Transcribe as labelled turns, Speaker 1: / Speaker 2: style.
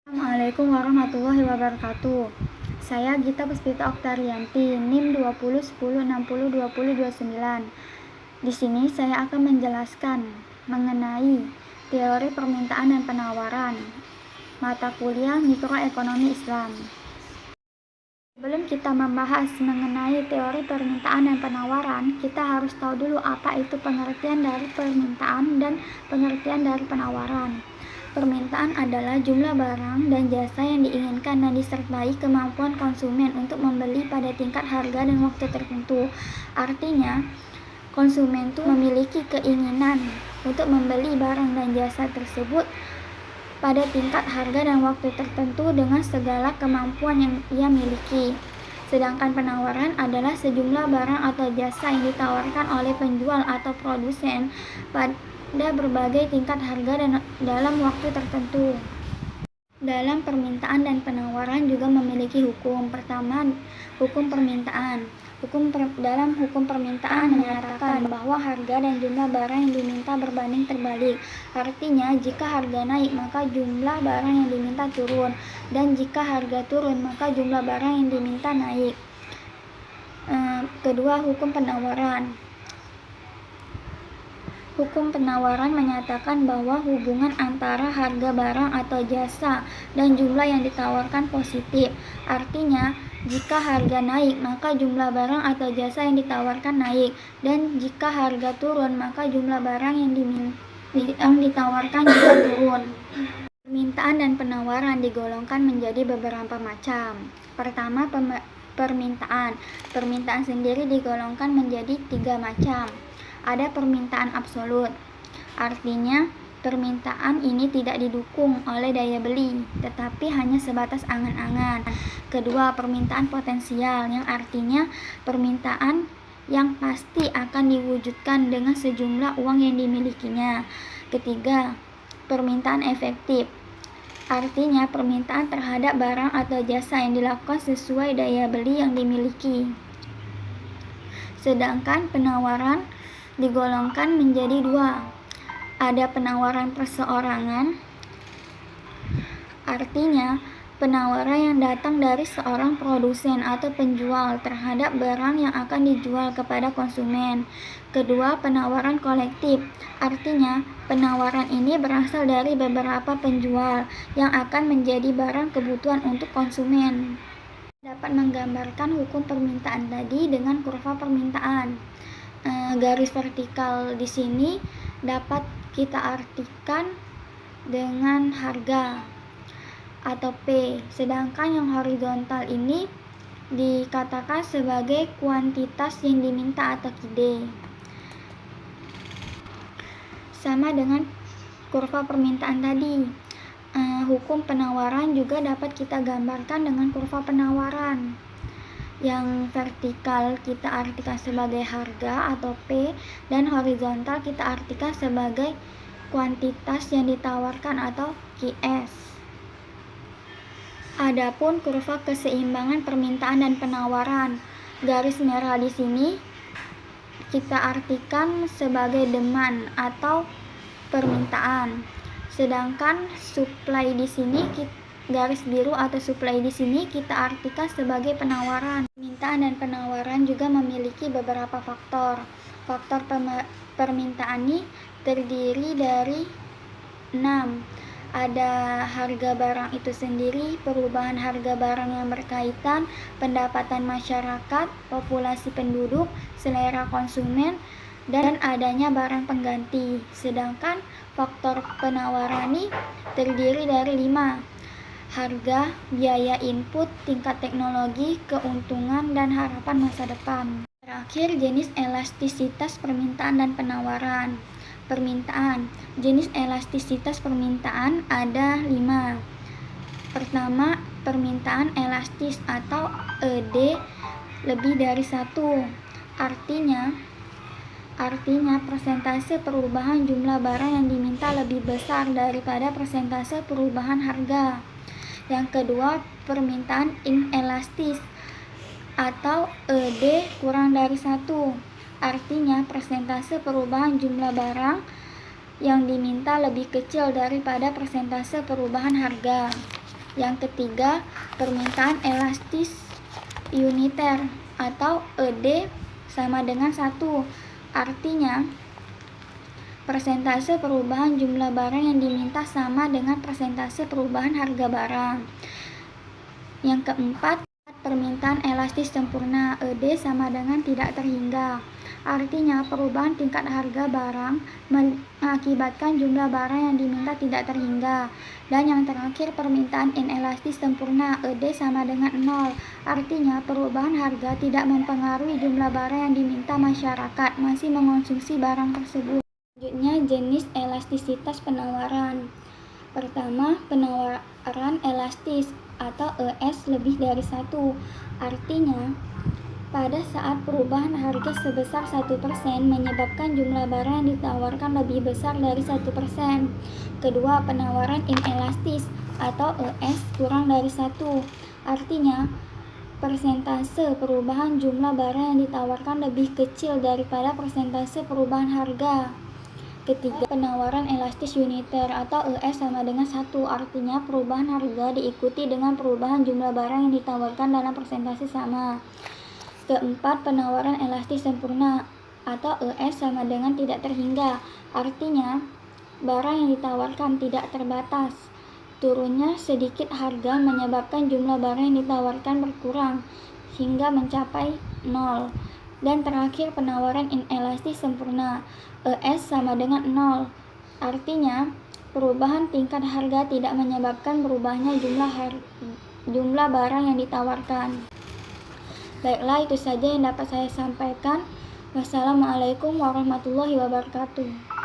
Speaker 1: Assalamualaikum warahmatullahi wabarakatuh. Saya Gita Puspita Oktarianti, NIM 2010602029. Di sini saya akan menjelaskan mengenai teori permintaan dan penawaran mata kuliah Mikroekonomi Islam. Sebelum kita membahas mengenai teori permintaan dan penawaran, kita harus tahu dulu apa itu pengertian dari permintaan dan pengertian dari penawaran. Permintaan adalah jumlah barang dan jasa yang diinginkan dan disertai kemampuan konsumen untuk membeli pada tingkat harga dan waktu tertentu. Artinya, konsumen itu memiliki keinginan untuk membeli barang dan jasa tersebut pada tingkat harga dan waktu tertentu dengan segala kemampuan yang ia miliki. Sedangkan penawaran adalah sejumlah barang atau jasa yang ditawarkan oleh penjual atau produsen pada berbagai tingkat harga dan dalam waktu tertentu. Dalam permintaan dan penawaran juga memiliki hukum. Pertama, hukum permintaan. Dalam hukum permintaan menyatakan bahwa harga dan jumlah barang yang diminta berbanding terbalik. Artinya, jika harga naik maka jumlah barang yang diminta turun, dan jika harga turun maka jumlah barang yang diminta naik. Kedua, hukum penawaran. Hukum penawaran menyatakan bahwa hubungan antara harga barang atau jasa dan jumlah yang ditawarkan positif. Artinya, jika harga naik, maka jumlah barang atau jasa yang ditawarkan naik, dan jika harga turun, maka jumlah barang yang ditawarkan juga turun. Permintaan dan penawaran digolongkan menjadi beberapa macam. Pertama, permintaan. Permintaan sendiri digolongkan menjadi 3 macam. Ada permintaan absolut, artinya permintaan ini tidak didukung oleh daya beli, tetapi hanya sebatas angan-angan. Kedua, permintaan potensial, yang artinya permintaan yang pasti akan diwujudkan dengan sejumlah uang yang dimilikinya. Ketiga, permintaan efektif, artinya permintaan terhadap barang atau jasa yang dilakukan sesuai daya beli yang dimiliki. Sedangkan penawaran digolongkan menjadi 2. Ada penawaran perseorangan, artinya penawaran yang datang dari seorang produsen atau penjual terhadap barang yang akan dijual kepada konsumen. Kedua, penawaran kolektif, artinya penawaran ini berasal dari beberapa penjual yang akan menjadi barang kebutuhan untuk konsumen. Dapat menggambarkan hukum permintaan tadi dengan kurva permintaan. Garis vertikal di sini dapat kita artikan dengan harga atau P, sedangkan yang horizontal ini dikatakan sebagai kuantitas yang diminta atau QD. Sama dengan kurva permintaan tadi. Hukum penawaran juga dapat kita gambarkan dengan kurva penawaran. Yang vertikal kita artikan sebagai harga atau P, dan horizontal kita artikan sebagai kuantitas yang ditawarkan atau QS. Adapun kurva keseimbangan permintaan dan penawaran, garis merah di sini kita artikan sebagai demand atau permintaan. Sedangkan supply di sini garis biru atau supply di sini kita artikan sebagai penawaran. Permintaan dan penawaran juga memiliki beberapa faktor. Faktor permintaan ini terdiri dari 6. Ada harga barang itu sendiri, perubahan harga barang yang berkaitan, pendapatan masyarakat, populasi penduduk, selera konsumen, dan adanya barang pengganti. Sedangkan faktor penawaran ini terdiri dari 5. Harga, biaya input, tingkat teknologi, keuntungan, dan harapan masa depan. Terakhir, jenis elastisitas permintaan dan penawaran. Permintaan. Jenis elastisitas permintaan ada 5. Pertama, permintaan elastis atau ED lebih dari 1. Artinya persentase perubahan jumlah barang yang diminta lebih besar daripada persentase perubahan harga. Yang kedua, permintaan inelastis atau ED kurang dari 1. Artinya persentase perubahan jumlah barang yang diminta lebih kecil daripada persentase perubahan harga. Yang ketiga, permintaan elastis uniter atau ED sama dengan 1. Artinya, persentase perubahan jumlah barang yang diminta sama dengan persentase perubahan harga barang. Yang keempat, permintaan elastis sempurna ED sama dengan tidak terhingga. Artinya, perubahan tingkat harga barang mengakibatkan jumlah barang yang diminta tidak terhingga. Dan yang terakhir, permintaan inelastis sempurna ED sama dengan 0. Artinya, perubahan harga tidak mempengaruhi jumlah barang yang diminta masyarakat masih mengonsumsi barang tersebut. Selanjutnya, jenis elastisitas penawaran. Pertama, penawaran elastis atau ES lebih dari 1. Artinya, pada saat perubahan harga sebesar 1% menyebabkan jumlah barang yang ditawarkan lebih besar dari 1%. Kedua, penawaran inelastis atau ES kurang dari 1. Artinya, persentase perubahan jumlah barang yang ditawarkan lebih kecil daripada persentase perubahan harga. Ketiga, penawaran elastis uniter atau ES sama dengan 1. Artinya, perubahan harga diikuti dengan perubahan jumlah barang yang ditawarkan dalam persentase sama. Keempat, penawaran elastis sempurna atau ES sama dengan tidak terhingga. Artinya, barang yang ditawarkan tidak terbatas. Turunnya sedikit harga menyebabkan jumlah barang yang ditawarkan berkurang hingga mencapai 0. Dan terakhir, penawaran inelastis sempurna, ES sama dengan 0. Artinya, perubahan tingkat harga tidak menyebabkan berubahnya jumlah barang yang ditawarkan. Baiklah, itu saja yang dapat saya sampaikan. Wassalamualaikum warahmatullahi wabarakatuh.